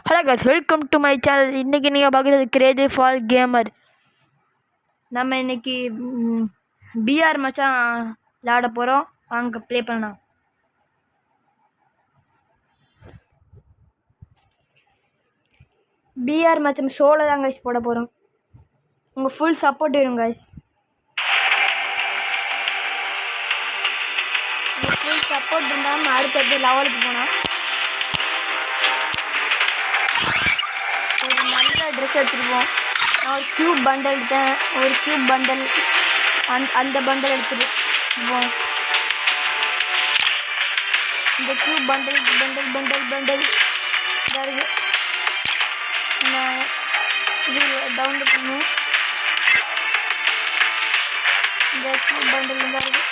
Hello guys, welcome to my channel. இன்றைக்கி நீங்கள் பார்க்குறது கிரேசி ஃபால் கேமர். நம்ம இன்றைக்கி பிஆர் மச்சான் விளையாட போகிறோம். வாங்க ப்ளே பண்ணலாம். பிஆர் மச்சான் ஷோவில் தான் guys போட போகிறோம். உங்கள் ஃபுல் சப்போர்ட் வேணும் guys. உங்கள் ஃபுல் சப்போர்ட் இருந்தால் அடுத்தடுத்த லெவலுக்கு போனோம். ஒரு நல்ல ட்ரெஸ் எடுத்துருப்போம். நான் ஒரு க்யூப் பண்டல் எடுத்தேன். ஒரு க்யூப் பண்டல் அந்த பண்டல் எடுத்துருப்போம். இந்த cube bundle bundle bundle bundle இதாக நான் இது டவுன்லோட் பண்ணுவேன். இந்த க்யூப் பண்டல் தான் இருக்குது.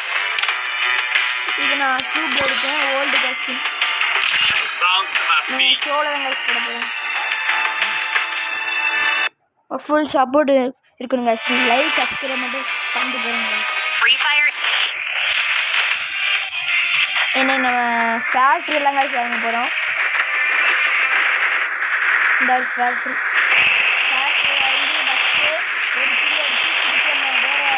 இது நான் க்யூப் எடுத்தேன். ஓல்டு காஸ்டியூம் நான் சோழன் காசு போட போகிறேன். ஃபுல் சப்போர்ட் இருக்கணுங்க. லைவ் சப்ஸ்கிரைப் மட்டும் பண்ணிட்டு போகிறோங்க. ஏன்னா நம்ம ஃபேக்ட்ரி எல்லாம் காசு வாங்க போகிறோம். இந்த ஃபேக்ட்ரி வாங்கி ஃபஸ்ட்டு ஒரு கிலோ எடுத்து நம்ம வேறு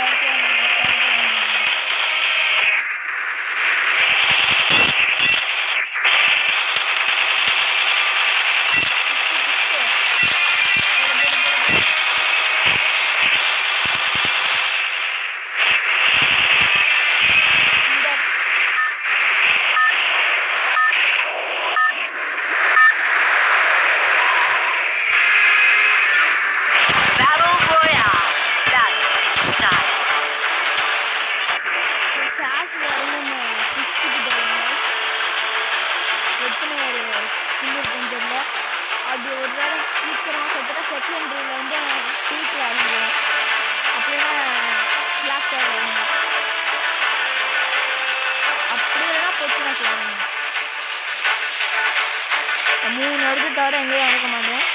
அது ஒரு வேலை சீக்கிரமாக செத்துட்டா செகண்டரியில் வந்து பீக்கில் அடைஞ்சிடும். அப்படின்னா கிளாஸ் ஆகிடுவாங்க. அப்படி இல்லைனா பிரச்சனை செய்வாங்க. 3 வருஷம் தவிர எங்கேயும் அடக்க மாட்டேன்.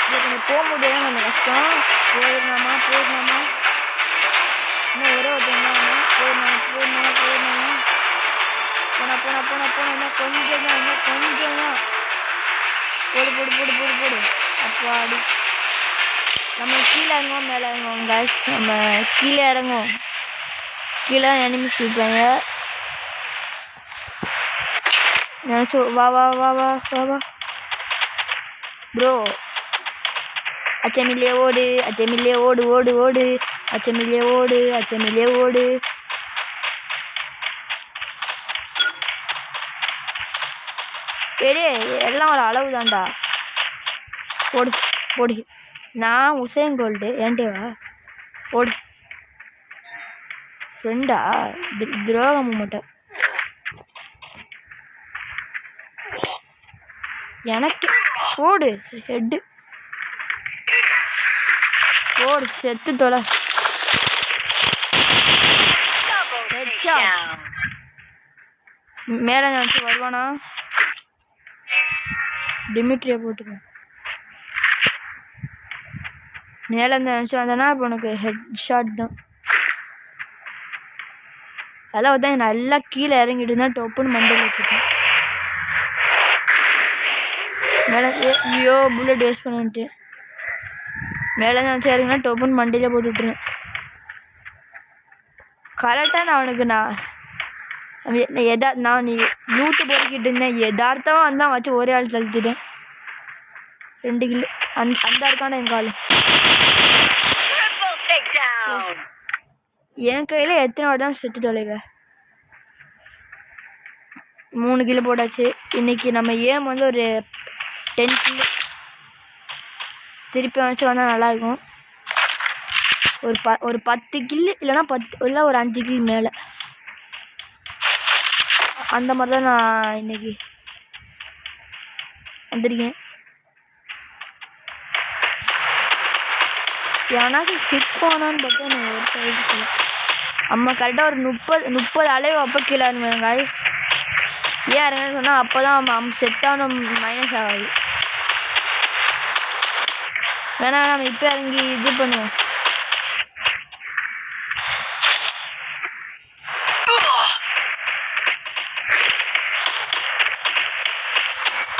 இது கொஞ்சம் போக முடியாது, கொஞ்சம் கஷ்டம். போயிடலாமா இன்னும் ஒரே ஒரு டைம் தான் போயிடலாம் போனா இன்னும் கொஞ்சம் தான் போடு. அப்பாடி நம்ம கீழே இறங்குவோம், மேலே இறங்குவோம் காய்ஸ். நம்ம கீழே இறங்குவோம். கீழே எனிமிஸ் இருப்பாங்க. நினச்சோ வா ப்ரோ. அச்சமில்லையே ஓடு அச்சமில்லையே ஓடு. பெரிய எல்லாம் ஒரு அளவு தான்டா. போடு. நான் உசேன் கோல்டு ஏன்டேவா போடு. ஃப்ரெண்டா துரோகம் மாட்டேன் எனக்கு. போடு ஹெட்டு போடு, செத்து தொலை. மேலே நினச்சி வருவானா? டிமிட்ரியை போட்டுருக்கேன். மேலே நினச்சி வந்தேன்னா இப்போ உனக்கு ஹெட் ஷாட் தான். அதெல்லாம் தான் நல்லா கீழே இறங்கிட்டு இருந்தால் டொப்புன்னு மண்டையில் வச்சுருக்கேன். மேலே ஐயோ புல்லட் வேஸ்ட் பண்ணிட்டு மேலே நினச்சி இறங்கினா டொப்புன்னு மண்டையில் போட்டுவிட்ருவேன். கரெக்டாக நான் அவனுக்கு நான் நீ லூட்டு பொறுக்கிட்டு இருந்தேன். எதார்த்தமாக வந்தால் வச்சு ஒரே ஆள் தள்ளிட்டேன். 2 கிலோ அந்த இருக்கான எங்கள் ஆள். என் கையில் எத்தனை வாட்டி தான் செத்து தொலைவேன். 3 கிலோ போட்டாச்சு. இன்றைக்கி நம்ம ஏம் வந்து ஒரு 10 கிலோ திருப்பி வச்சு வந்தால் நல்லாயிருக்கும். ஒரு 10 கில்லு இல்லைனா 10 இல்லை ஒரு 5 கிலோ மேலே. அந்த மாதிரி தான் நான் இன்றைக்கி வந்திருக்கேன். ஏன்னாச்சும் சிக்குவானான்னு பார்த்தா நான் ஒரு கைக்கு அம்மா கரெக்டாக ஒரு 30 அளவு அப்போ கீழே இருந்தேன் காய்ஸ். ஏன் இறங்கன்னு சொன்னால் அப்போ தான் செட்டான மைனஸ் ஆகாது. வேணா நம்ம இப்போ இறங்கி இது பண்ணுவோம்.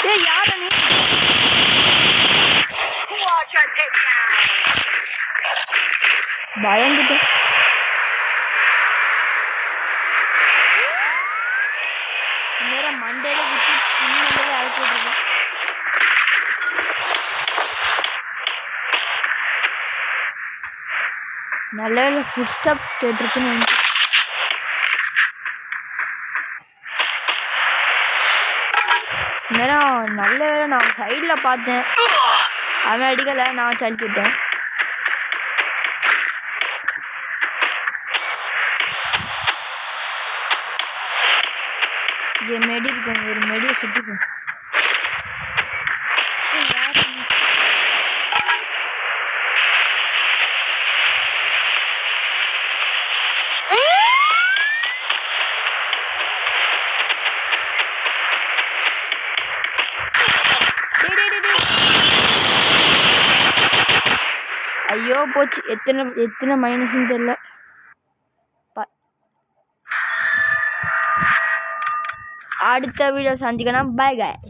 ஏய் யார நீ பயந்துட்டேன். நேரம் மண்டையில விட்டு பின்னாலே அழைச்சி விட்டுருக்கேன். நல்ல வேலை ஃபுட் ஸ்டாப் கேட்டுருச்சுன்னு நினைக்கிறேன். நேரம் நல்ல வேலை நான் சைடில் பார்த்தேன், அவன் அடிக்கலை, நான் சலிச்சுட்டேன். இங்கே மெடி இருக்கேன், ஒரு மெடியை சுற்றிக்கும். ஐயோ போச்சு, எத்தனை மைனஸ்ன்னு தெரியல. அடுத்த வீடியோ சந்திக்கணும். By guys.